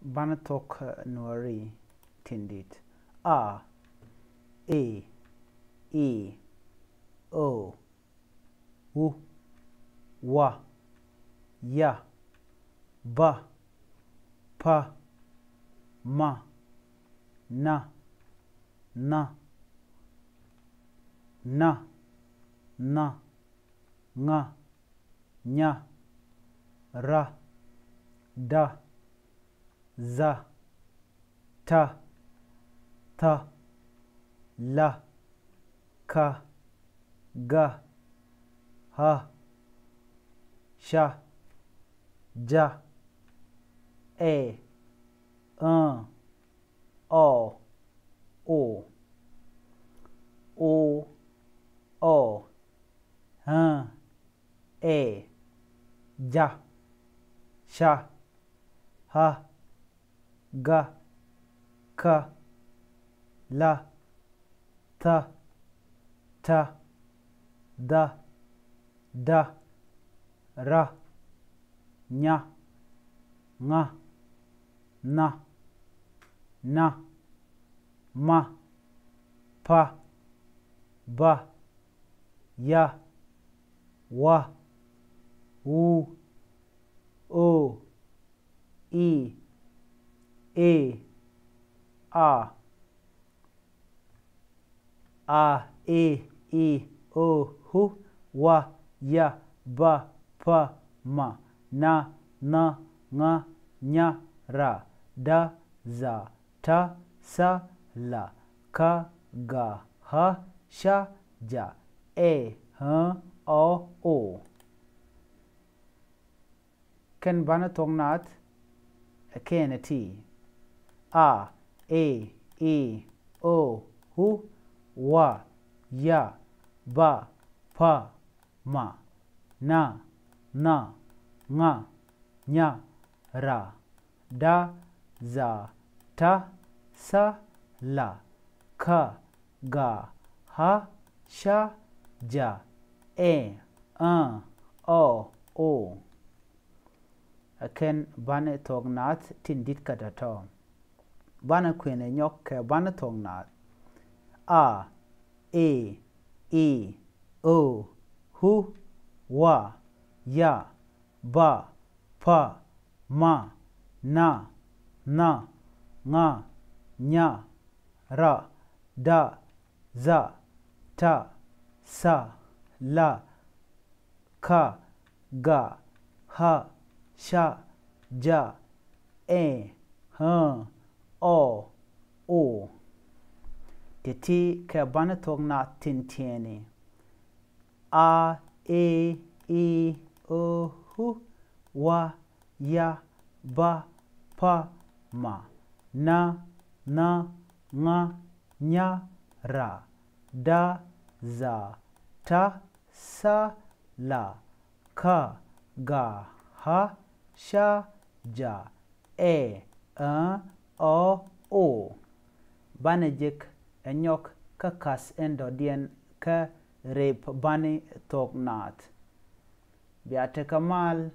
bana tok nuari tindit. A, E, E, O, U, Wa, Ya, Ba, Pa, Ma, Na, Na, Na, Na, Nga, Nya, Ra, Da, Za, Ta, Ta, La, Ka, Ga, Ha, Sha, Ja, E, O, O, O, E, Ja, Sha, Ha, Ga, Ka, La, Ta, Ta, Da, Da, Ra, Nya, Nga, Na, Na, Ma, Pa, Ba, Ya, Wa, U, O, I, E, A, E, I, O, Hu, Wa, Ya, Ba, Pa, Ma, Na, Na, Nga, Nya, Ra, Da, Za, Ta, Sa, La, Ka, Ga, Ha, Sha, Ja, E, O. Ken bana tong nat ken ti. A, E, I, O, Hu, Wa, Ya, Ba, Pa, Ma, Na, Na, Nga, Nya, Ra, Da, Za, Ta, Sa, La, Ka, Ga, Ha, Sha, Ja, E, O. Ken bana tong nat tindit kadato. Bana kwene nyok ke bana tong nat. A, E, I, O, Hu, Wa, Ya, Ba, Pa, Ma, Na, Na, Nga, Nya, Ra, Da, Za, Ta, Sa, La, Ka, Ga, Ha, Sha, Ja, E, O. Titi ke bana tong na tintieni. A, E, I, O, Hu, Wa, Ya, Ba, Pa, Ma, Na, Na, Nga, Nya, Ra, Da, Za, Ta, Sa, La, Ka, Ga, Ha, Sha, Ja, E, O. Bana jik enyok kakas endo dien ka rep bani tok nat. Biate kamal